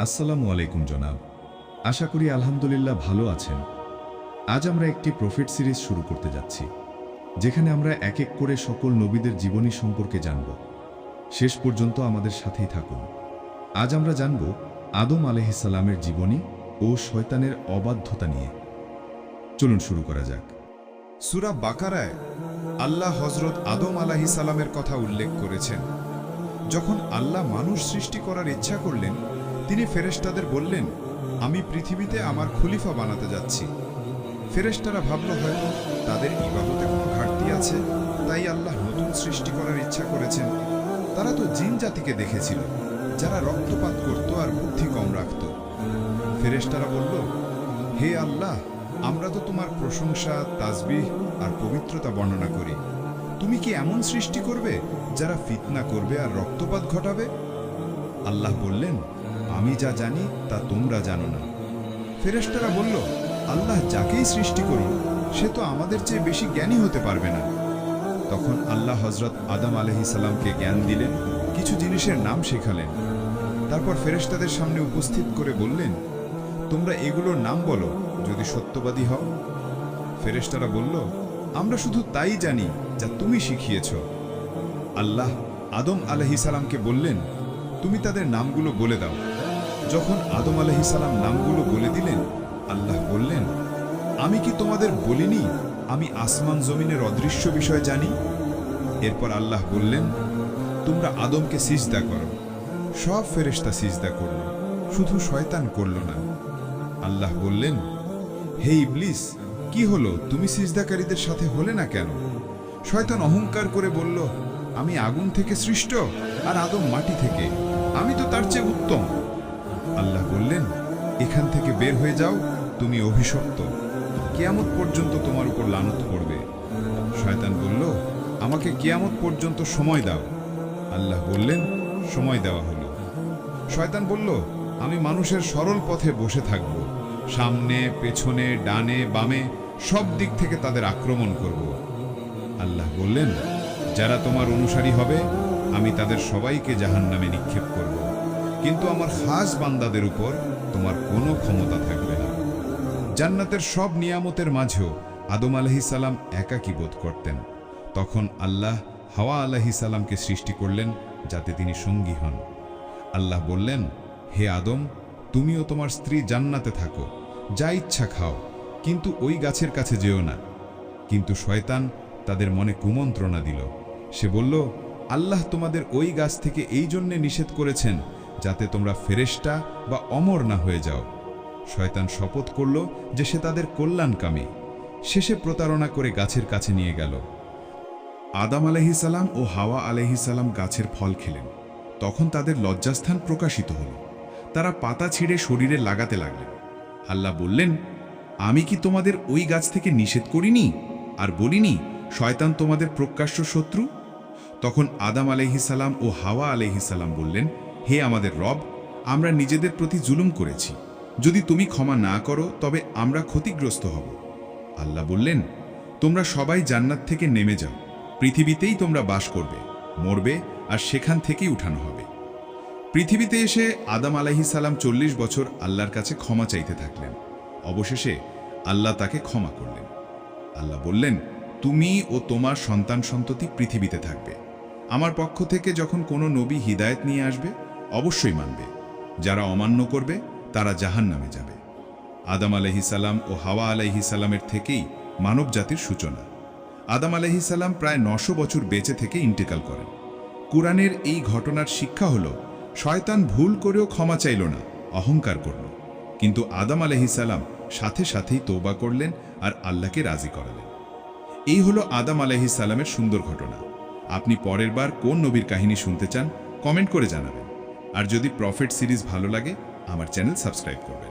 আসসালামু আলাইকুম জনাব। আশা করি আলহামদুলিল্লাহ ভালো আছেন। আজ আমরা একটি প্রফেট সিরিজ শুরু করতে যাচ্ছি, যেখানে আমরা এক এক করে সকল নবীদের জীবনী সম্পর্কে জানব। শেষ পর্যন্ত আমাদের সাথেই থাকুন। আজ আমরা জানব আদম আলাইহিসসালামের জীবনী ও শয়তানের অবাধ্যতা নিয়ে। চলুন শুরু করা যাক। সূরা বাকারায় আল্লাহ হযরত আদম আলাইহিসসালামের কথা উল্লেখ করেছেন। যখন আল্লাহ মানুষ সৃষ্টি করার ইচ্ছা করলেন, তিনি ফেরেশতাদের বললেন, আমি পৃথিবীতে আমার খলিফা বানাতে যাচ্ছি। ফেরেশতারা ভাবল হয়তো তাদের ইবাদতে কোনো ঘাটতি আছে, তাই আল্লাহ নতুন সৃষ্টি করার ইচ্ছা করেছেন। তারা তো জিন জাতিকে দেখেছিল, যারা রক্তপাত করত আর বুদ্ধি কম রাখত। ফেরেশতারা বলল, হে আল্লাহ, আমরা তো তোমার প্রশংসা, তাসবিহ আর পবিত্রতা বর্ণনা করি। তুমি কি এমন সৃষ্টি করবে যারা ফিতনা করবে আর রক্তপাত ঘটাবে? আল্লাহ বললেন, আমি যা জানি তা তোমরা জানো না। ফেরেশতারা বলল, আল্লাহ যাকেই সৃষ্টি করুন, সে তো আমাদের চেয়ে বেশি জ্ঞানী হতে পারবে না। তখন আল্লাহ হযরত আদম আলাইহিসসালামকে জ্ঞান দিলেন, কিছু জিনিসের নাম শেখালেন। তারপর ফেরেশতাদের সামনে উপস্থিত করে বললেন, তোমরা এগুলোর নাম বলো যদি সত্যবাদী হও। ফেরেশতারা বলল, আমরা শুধু তাই জানি যা তুমি শিখিয়েছ। আল্লাহ আদম আলাইহিসসালামকে বললেন, তুমি তাদের নামগুলো বলে দাও। যখন আদম আলাইহিসসালাম নামগুলো বলে দিলেন, আল্লাহ বললেন, আমি কি তোমাদের বলিনি আমি আসমান জমিনের অদৃশ্য বিষয় জানি? এরপর আল্লাহ বললেন, তোমরা আদমকে সিজদা করো। সব ফেরেশতা সিজদা করল, শুধু শয়তান করল না। আল্লাহ বললেন, হে ইবলিস, কি হলো, তুমি সিজদাকারীদের সাথে হলে না কেন? শয়তান অহংকার করে বলল, আমি আগুন থেকে সৃষ্ট আর আদম মাটি থেকে, আমি তো তার চেয়ে উত্তম। আল্লাহ বললেন, এখান থেকে বের হয়ে যাও, তুমি অভিশপ্ত, কিয়ামত পর্যন্ত তোমার উপর লানত পড়বে। শয়তান বলল, আমাকে কিয়ামত পর্যন্ত সময় দাও। আল্লাহ বললেন, সময় দেওয়া হলো। শয়তান বলল, আমি মানুষের সরল পথে বসে থাকব, সামনে পেছনে ডানে বামে সব দিক থেকে তাদের আক্রমণ করব। আল্লাহ বললেন, যারা তোমার অনুসারী হবে আমি তাদের সবাইকে জাহান্নামে নিক্ষেপ করব, কিন্তু আমার খাস বান্দাদের উপর তোমার কোনো ক্ষমতা থাকবে না। জান্নাতের সব নিয়ামতের মাঝেও আদম আলাইহিসসালাম একাকী বোধ করতেন। তখন আল্লাহ হাওয়া আলাইহিসসালামকে সৃষ্টি করলেন যাতে তিনি সঙ্গী হন। আল্লাহ বললেন, হে আদম, তুমিও তোমার স্ত্রী জান্নাতে থাকো, যা ইচ্ছা খাও, কিন্তু ওই গাছের কাছে যেও না। কিন্তু শয়তান তাদের মনে কুমন্ত্রণা দিল। সে বলল, আল্লাহ তোমাদের ওই গাছ থেকে এই জন্যে নিষেধ করেছেন যাতে তোমরা ফেরেশতা বা অমর না হয়ে যাও। শয়তান শপথ করল যে সে তাদের কল্যাণকামী। শেষে প্রতারণা করে গাছের কাছে নিয়ে গেল। আদম আলাইহিসসালাম ও হাওয়া আলাইহিসসালাম গাছের ফল খেলেন। তখন তাদের লজ্জাস্থান প্রকাশিত হল। তারা পাতা ছিঁড়ে শরীরে লাগাতে লাগলেন। আল্লাহ বললেন, আমি কি তোমাদের ওই গাছ থেকে নিষেধ করিনি আর বলিনি শয়তান তোমাদের প্রকাশ্য শত্রু? তখন আদম আলাইহিসসালাম ও হাওয়া আলাইহিসসালাম বললেন, হে আমাদের রব, আমরা নিজেদের প্রতি জুলুম করেছি, যদি তুমি ক্ষমা না করো তবে আমরা ক্ষতিগ্রস্ত হব। আল্লাহ বললেন, তোমরা সবাই জান্নাত থেকে নেমে যাও, পৃথিবীতেই তোমরা বাস করবে, মরবে আর সেখান থেকেই উঠানো হবে। পৃথিবীতে এসে আদম আলাইহিসসালাম 40 বছর আল্লাহর কাছে ক্ষমা চাইতে থাকলেন। অবশেষে আল্লাহ তাকে ক্ষমা করলেন। আল্লাহ বললেন, তুমি ও তোমার সন্তান সন্ততি পৃথিবীতে থাকবে। আমার পক্ষ থেকে যখন কোনো নবী হিদায়েত নিয়ে আসবে অবশ্যই মানবে, যারা অমান্য করবে তারা জাহান্নামে যাবে। আদম আলাইহিসসালাম ও হাওয়া আলাইহিসসালামের থেকেই মানব জাতির সূচনা। আদম আলাইহিসসালাম প্রায় 900 বছর বেঁচে থেকে ইন্তেকাল করেন। কুরআনের এই ঘটনার শিক্ষা হল, শয়তান ভুল করেও ক্ষমা চাইল না, অহংকার করল, কিন্তু আদম আলাইহিসসালাম সাথে সাথেই তওবা করলেন আর আল্লাহকে রাজি করালেন। এই হলো আদম আলাইহিসসালামের সুন্দর ঘটনা। আপনি পরের বার কোন নবীর কাহিনী শুনতে চান কমেন্ট করে জানাবেন। আর যদি প্রফেট সিরিজ ভালো লাগে আমার চ্যানেল সাবস্ক্রাইব করবেন।